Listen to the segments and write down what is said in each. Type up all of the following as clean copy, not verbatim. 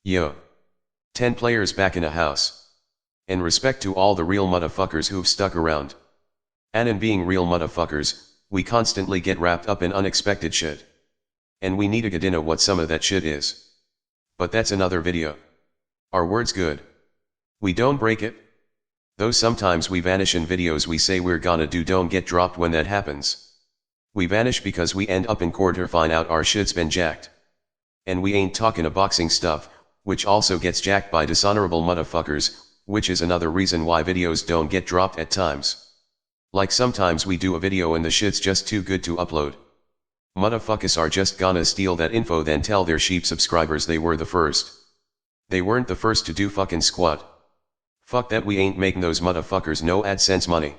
Yo. 10 players back in a house. And respect to all the real motherfuckers who've stuck around. And in being real motherfuckers, we constantly get wrapped up in unexpected shit. And we need to get into what some of that shit is. But that's another video. Are words good? We don't break it. Though sometimes we vanish in videos we say we're gonna do don't get dropped when that happens. We vanish because we end up in court or find out our shit's been jacked. And we ain't talking a boxing stuff, which also gets jacked by dishonorable motherfuckers, which is another reason why videos don't get dropped at times. Like sometimes we do a video and the shit's just too good to upload. Motherfuckers are just gonna steal that info then tell their sheep subscribers they were the first. They weren't the first to do fucking squat. Fuck that, we ain't making those motherfuckers no AdSense money.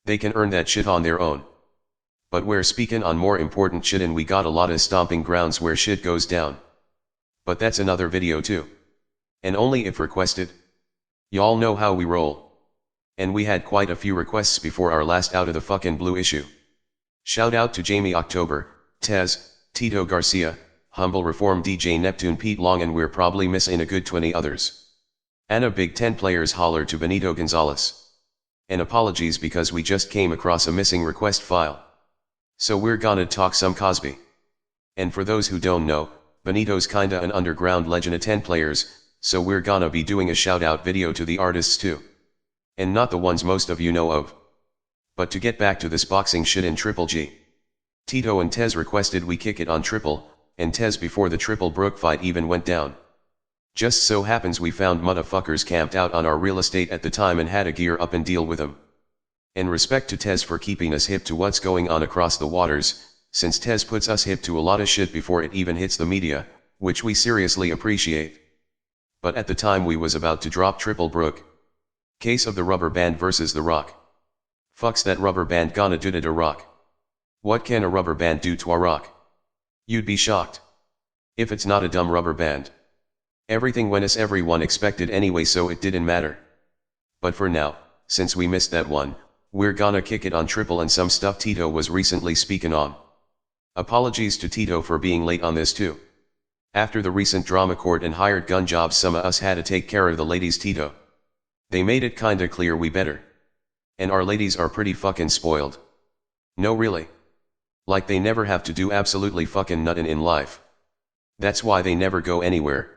They can earn that shit on their own. But we're speaking on more important shit and we got a lot of stomping grounds where shit goes down. But that's another video too. And only if requested. Y'all know how we roll. And we had quite a few requests before our last out of the fucking blue issue. Shout out to Jamie October, Tez, Tito Garcia, Humble Reform DJ Neptune Pete Long, and we're probably missing a good 20 others. And a big 10 players holler to Benito Gonzalez. And apologies because we just came across a missing request file. So we're gonna talk some Cosby. And for those who don't know, Benito's kinda an underground legend of 10 players, so we're gonna be doing a shout out video to the artists too. And not the ones most of you know of. But to get back to this boxing shit in Triple G. Tito and Tez requested we kick it on Triple, and Tez before the Triple Brook fight even went down. Just so happens we found motherfuckers camped out on our real estate at the time and had to gear up and deal with them. And respect to Tez for keeping us hip to what's going on across the waters, since Tez puts us hip to a lot of shit before it even hits the media, which we seriously appreciate. But at the time we was about to drop Triple Brook. Case of the rubber band versus the Rock. Fucks that rubber band gonna do to the Rock. What can a rubber band do to a Rock? You'd be shocked. If it's not a dumb rubber band. Everything went as everyone expected anyway, so it didn't matter. But for now, since we missed that one, we're gonna kick it on Triple and some stuff Tito was recently speaking on. Apologies to Tito for being late on this too. After the recent drama court and hired gun jobs some of us had to take care of the ladies Tito. They made it kinda clear we better. And our ladies are pretty fucking spoiled. No really. Like they never have to do absolutely fucking nothing in life. That's why they never go anywhere.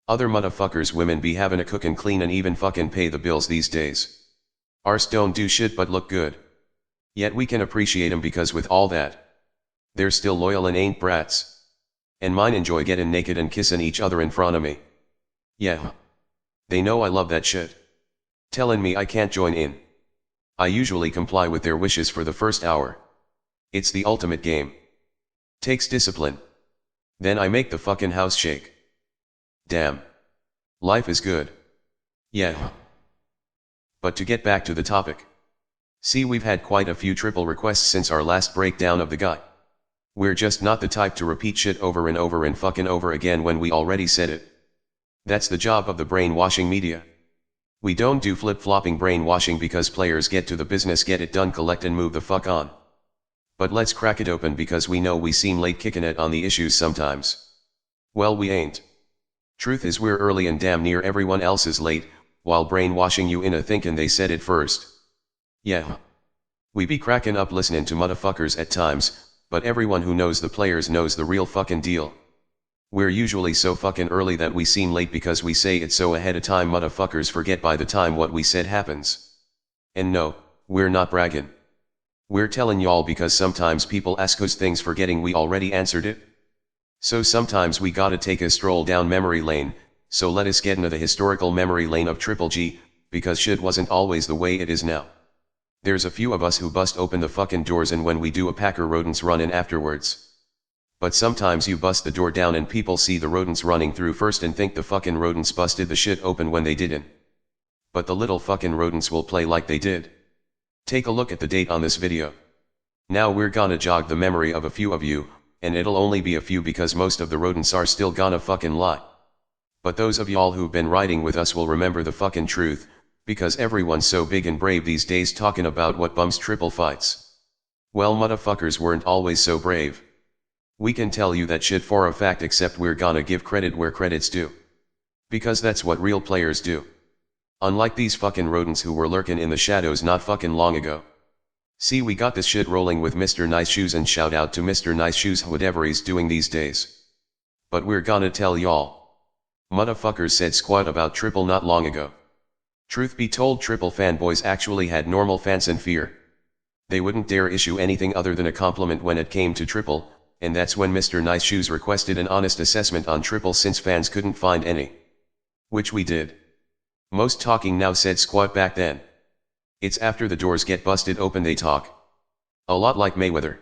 Other motherfuckers women be having to cook and clean and even fucking pay the bills these days. Ours don't do shit but look good. Yet we can appreciate them because with all that, they're still loyal and ain't brats. And mine enjoy getting naked and kissing each other in front of me. Yeah. They know I love that shit. Telling me I can't join in. I usually comply with their wishes for the first hour. It's the ultimate game. Takes discipline. Then I make the fucking house shake. Damn. Life is good. Yeah. But to get back to the topic. See, we've had quite a few triple requests since our last breakdown of the guy. We're just not the type to repeat shit over and over and fucking over again when we already said it. That's the job of the brainwashing media. We don't do flip-flopping brainwashing because players get to the business, get it done, collect and move the fuck on. But let's crack it open because we know we seem late kicking it on the issues sometimes. Well, we ain't. Truth is we're early and damn near everyone else is late, while brainwashing you into thinking they said it first. Yeah. We be cracking up listening to motherfuckers at times, but everyone who knows the players knows the real fucking deal. We're usually so fucking early that we seem late because we say it so ahead of time motherfuckers forget by the time what we said happens. And no, we're not bragging. We're telling y'all because sometimes people ask us things forgetting we already answered it. So sometimes we gotta take a stroll down memory lane, so let us get into the historical memory lane of Triple G, because shit wasn't always the way it is now. There's a few of us who bust open the fucking doors and when we do a packer rodents run in afterwards. But sometimes you bust the door down and people see the rodents running through first and think the fucking rodents busted the shit open when they didn't. But the little fucking rodents will play like they did. Take a look at the date on this video. Now we're gonna jog the memory of a few of you, and it'll only be a few because most of the rodents are still gonna fucking lie. But those of y'all who've been riding with us will remember the fucking truth, because everyone's so big and brave these days talking about what bums triple fights. Well, motherfuckers weren't always so brave. We can tell you that shit for a fact, except we're gonna give credit where credit's due. Because that's what real players do. Unlike these fucking rodents who were lurking in the shadows not fucking long ago. See, we got this shit rolling with Mr. Nice Shoes, and shout out to Mr. Nice Shoes whatever he's doing these days. But we're gonna tell y'all. Motherfuckers said squat about Triple not long ago. Truth be told, Triple fanboys actually had normal fans and fear. They wouldn't dare issue anything other than a compliment when it came to Triple, and that's when Mr. Nice Shoes requested an honest assessment on Triple since fans couldn't find any. Which we did. Most talking now said squat back then. It's after the doors get busted open they talk. A lot like Mayweather.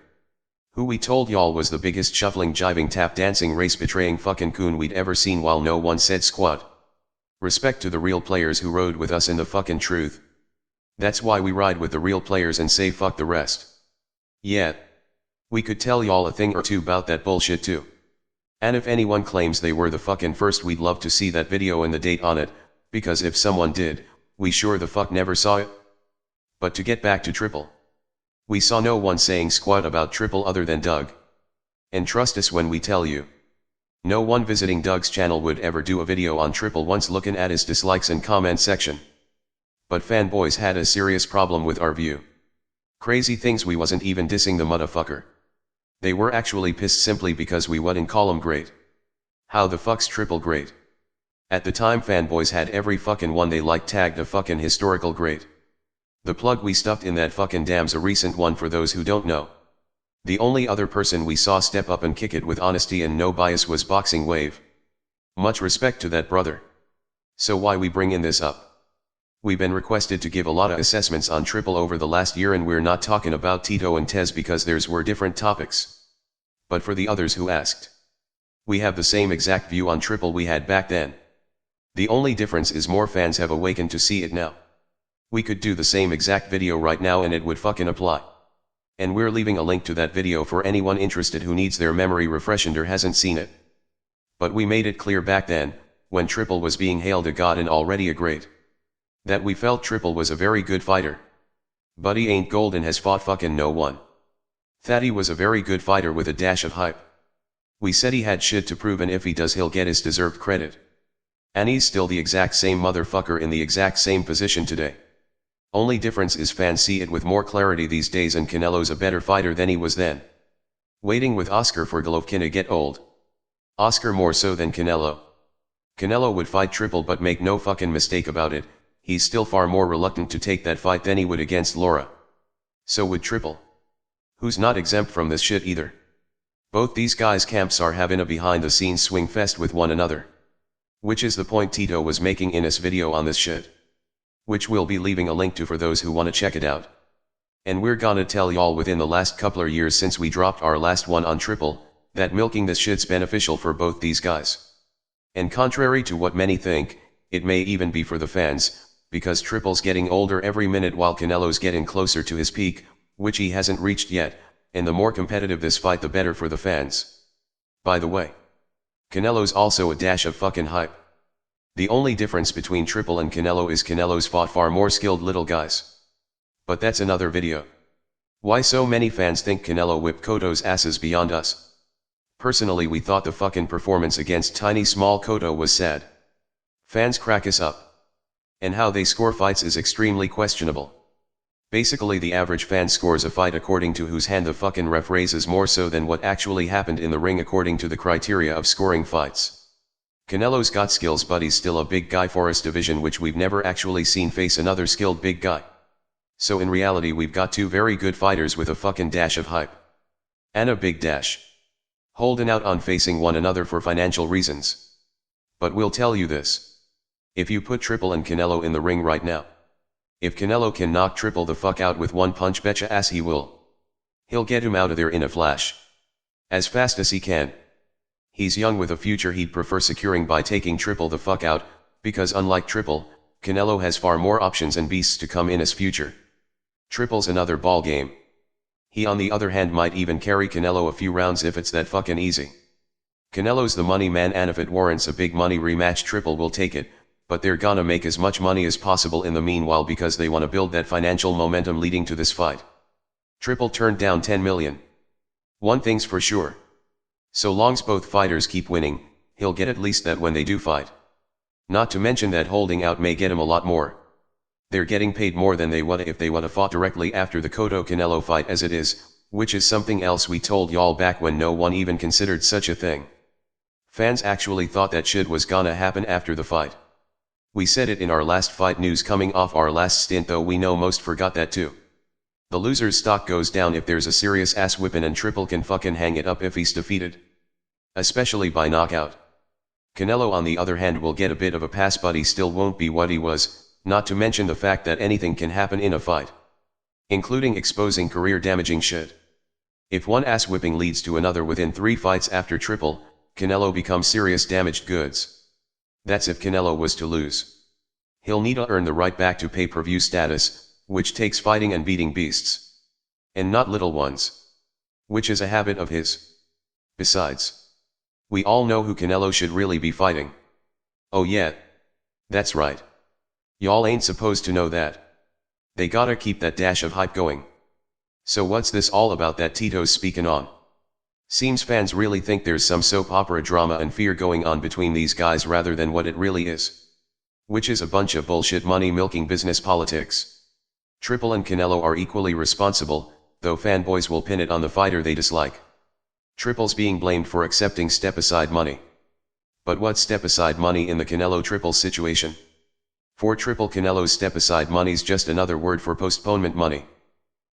Who we told y'all was the biggest shuffling, jiving, tap dancing, race betraying fucking coon we'd ever seen, while no one said squat. Respect to the real players who rode with us in the fucking truth. That's why we ride with the real players and say fuck the rest. Yeah. We could tell y'all a thing or two about that bullshit too. And if anyone claims they were the fucking first, we'd love to see that video and the date on it, because if someone did, we sure the fuck never saw it. But to get back to Triple. We saw no one saying squat about Triple other than Doug. And trust us when we tell you. No one visiting Doug's channel would ever do a video on Triple once looking at his dislikes and comment section. But fanboys had a serious problem with our view. Crazy things, we wasn't even dissing the motherfucker. They were actually pissed simply because we wouldn't call him great. How the fuck's Triple great? At the time fanboys had every fucking one they liked tagged a fucking historical great. The plug we stuffed in that fucking damn's a recent one for those who don't know. The only other person we saw step up and kick it with honesty and no bias was Boxing Wave. Much respect to that brother. So why we bring in this up? We've been requested to give a lot of assessments on Triple over the last year, and we're not talking about Tito and Tez because theirs were different topics. But for the others who asked, we have the same exact view on Triple we had back then. The only difference is more fans have awakened to see it now. We could do the same exact video right now and it would fucking apply. And we're leaving a link to that video for anyone interested who needs their memory refreshed or hasn't seen it. But we made it clear back then, when Triple was being hailed a god and already a great, that we felt Triple was a very good fighter. But he ain't gold and has fought fucking no one. That he was a very good fighter with a dash of hype. We said he had shit to prove, and if he does he'll get his deserved credit. And he's still the exact same motherfucker in the exact same position today. Only difference is fans see it with more clarity these days, and Canelo's a better fighter than he was then. Waiting with Oscar for Golovkin to get old. Oscar more so than Canelo. Canelo would fight Triple, but make no fucking mistake about it, he's still far more reluctant to take that fight than he would against Laura. So would Triple. Who's not exempt from this shit either. Both these guys' camps are having a behind the scenes swing fest with one another. Which is the point Tito was making in his video on this shit. Which we'll be leaving a link to for those who wanna check it out. And we're gonna tell y'all within the last couple of years since we dropped our last one on Triple, that milking this shit's beneficial for both these guys. And contrary to what many think, it may even be for the fans, because Triple's getting older every minute while Canelo's getting closer to his peak, which he hasn't reached yet, and the more competitive this fight the better for the fans. By the way, Canelo's also a dash of fucking hype. The only difference between Triple and Canelo is Canelo's fought far more skilled little guys. But that's another video. Why so many fans think Canelo whipped Cotto's asses beyond us. Personally, we thought the fucking performance against tiny small Cotto was sad. Fans crack us up. And how they score fights is extremely questionable. Basically the average fan scores a fight according to whose hand the fucking ref raises more so than what actually happened in the ring according to the criteria of scoring fights. Canelo's got skills, but he's still a big guy for his division, which we've never actually seen face another skilled big guy. So in reality we've got two very good fighters with a fucking dash of hype. And a big dash. Holding out on facing one another for financial reasons. But we'll tell you this. If you put Triple and Canelo in the ring right now. If Canelo can knock Triple the fuck out with one punch, betcha ass he will. He'll get him out of there in a flash. As fast as he can. He's young with a future he'd prefer securing by taking Triple the fuck out, because unlike Triple, Canelo has far more options and beasts to come in his future. Triple's another ball game. He on the other hand might even carry Canelo a few rounds if it's that fucking easy. Canelo's the money man, and if it warrants a big money rematch Triple will take it, but they're gonna make as much money as possible in the meanwhile because they wanna build that financial momentum leading to this fight. Triple turned down 10 million. One thing's for sure. So long's both fighters keep winning, he'll get at least that when they do fight. Not to mention that holding out may get him a lot more. They're getting paid more than they would if they woulda fought directly after the Cotto-Canelo fight as it is, which is something else we told y'all back when no one even considered such a thing. Fans actually thought that shit was gonna happen after the fight. We said it in our last fight news coming off our last stint, though we know most forgot that too. The loser's stock goes down if there's a serious ass whipping, and Triple can fucking hang it up if he's defeated. Especially by knockout. Canelo on the other hand will get a bit of a pass, but he still won't be what he was, not to mention the fact that anything can happen in a fight. Including exposing career damaging shit. If one ass whipping leads to another within 3 fights after Triple, Canelo becomes serious damaged goods. That's if Canelo was to lose. He'll need to earn the right back to pay-per-view status, which takes fighting and beating beasts. And not little ones. Which is a habit of his. Besides, we all know who Canelo should really be fighting. Oh yeah. That's right. Y'all ain't supposed to know that. They gotta keep that dash of hype going. So what's this all about that Tito's speaking on? Seems fans really think there's some soap opera drama and fear going on between these guys rather than what it really is. Which is a bunch of bullshit money-milking business politics. Triple and Canelo are equally responsible, though fanboys will pin it on the fighter they dislike. Triple's being blamed for accepting step-aside money. But what's step-aside money in the Canelo-Triple situation? For Triple, Canelo's step-aside money's just another word for postponement money.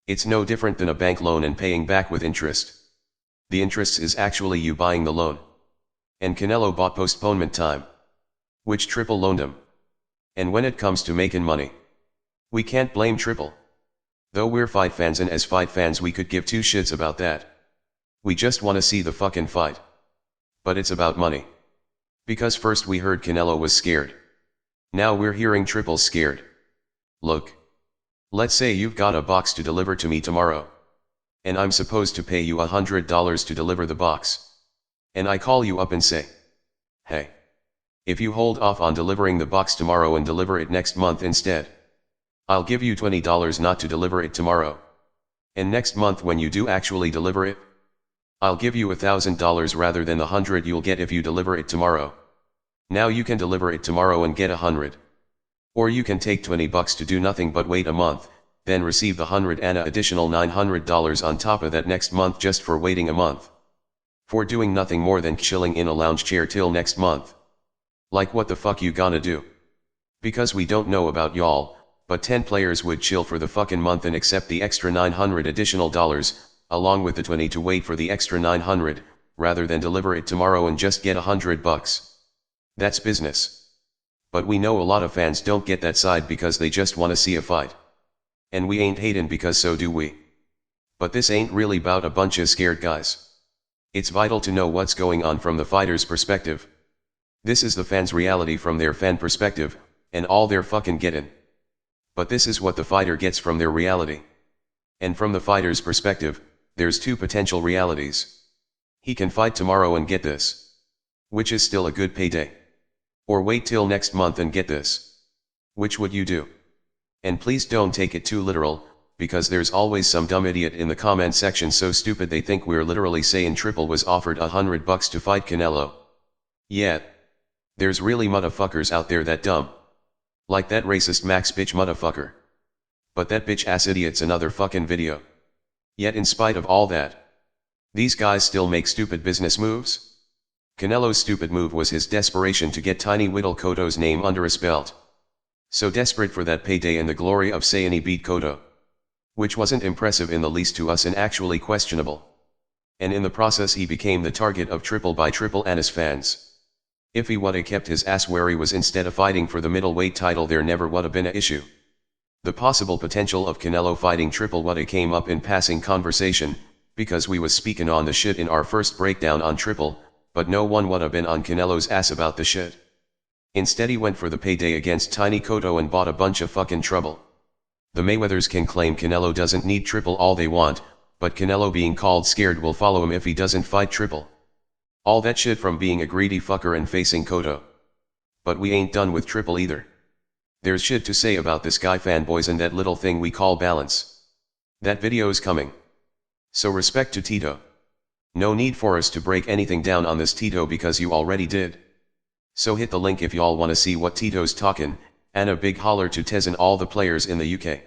It's no different than a bank loan and paying back with interest. The interest is actually you buying the loan. And Canelo bought postponement time. Which Triple loaned him. And when it comes to making money, we can't blame Triple. Though we're fight fans, and as fight fans we could give two shits about that. We just wanna see the fucking fight. But it's about money. Because first we heard Canelo was scared. Now we're hearing Triple's scared. Look. Let's say you've got a box to deliver to me tomorrow. And I'm supposed to pay you $100 to deliver the box. And I call you up and say, hey. If you hold off on delivering the box tomorrow and deliver it next month instead, I'll give you $20 not to deliver it tomorrow. And next month when you do actually deliver it, I'll give you $1,000 rather than the $100 you'll get if you deliver it tomorrow. Now you can deliver it tomorrow and get $100. Or you can take $20 to do nothing but wait a month, then receive the $100 and an additional $900 on top of that next month just for waiting a month. For doing nothing more than chilling in a lounge chair till next month. Like what the fuck you gonna do? Because we don't know about y'all, but 10 players would chill for the fucking month and accept the extra $900 additional dollars, along with the 20 to wait for the extra $900, rather than deliver it tomorrow and just get $100. That's business. But we know a lot of fans don't get that side because they just wanna see a fight. And we ain't hating because so do we. But this ain't really about a bunch of scared guys. It's vital to know what's going on from the fighter's perspective. This is the fans' reality from their fan perspective, and all they're fucking getting. But this is what the fighter gets from their reality. And from the fighter's perspective, there's two potential realities. He can fight tomorrow and get this. Which is still a good payday. Or wait till next month and get this. Which would you do? And please don't take it too literal, because there's always some dumb idiot in the comment section so stupid they think we're literally saying Triple was offered $100 to fight Canelo. Yeah. There's really motherfuckers out there that dumb. Like that racist Max bitch motherfucker. But that bitch ass idiot's another fucking video. Yet in spite of all that, these guys still make stupid business moves? Canelo's stupid move was his desperation to get tiny Whittle Cotto's name under his belt. So desperate for that payday and the glory of saying he beat Cotto. Which wasn't impressive in the least to us and actually questionable. And in the process he became the target of Triple by Triple and his fans. If he woulda kept his ass where he was instead of fighting for the middleweight title, there never woulda been a issue. The possible potential of Canelo fighting Triple woulda came up in passing conversation, because we was speaking on the shit in our first breakdown on Triple, but no one woulda been on Canelo's ass about the shit. Instead he went for the payday against Tiny Cotto and bought a bunch of fucking trouble. The Mayweathers can claim Canelo doesn't need Triple all they want, but Canelo being called scared will follow him if he doesn't fight Triple. All that shit from being a greedy fucker and facing Cotto. But we ain't done with Triple either. There's shit to say about this guy fanboys and that little thing we call balance. That video's coming. So respect to Tito. No need for us to break anything down on this Tito because you already did. So hit the link if y'all wanna see what Tito's talkin', and a big holler to Tez and all the players in the UK.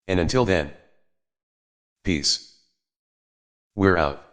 And until then, peace. We're out.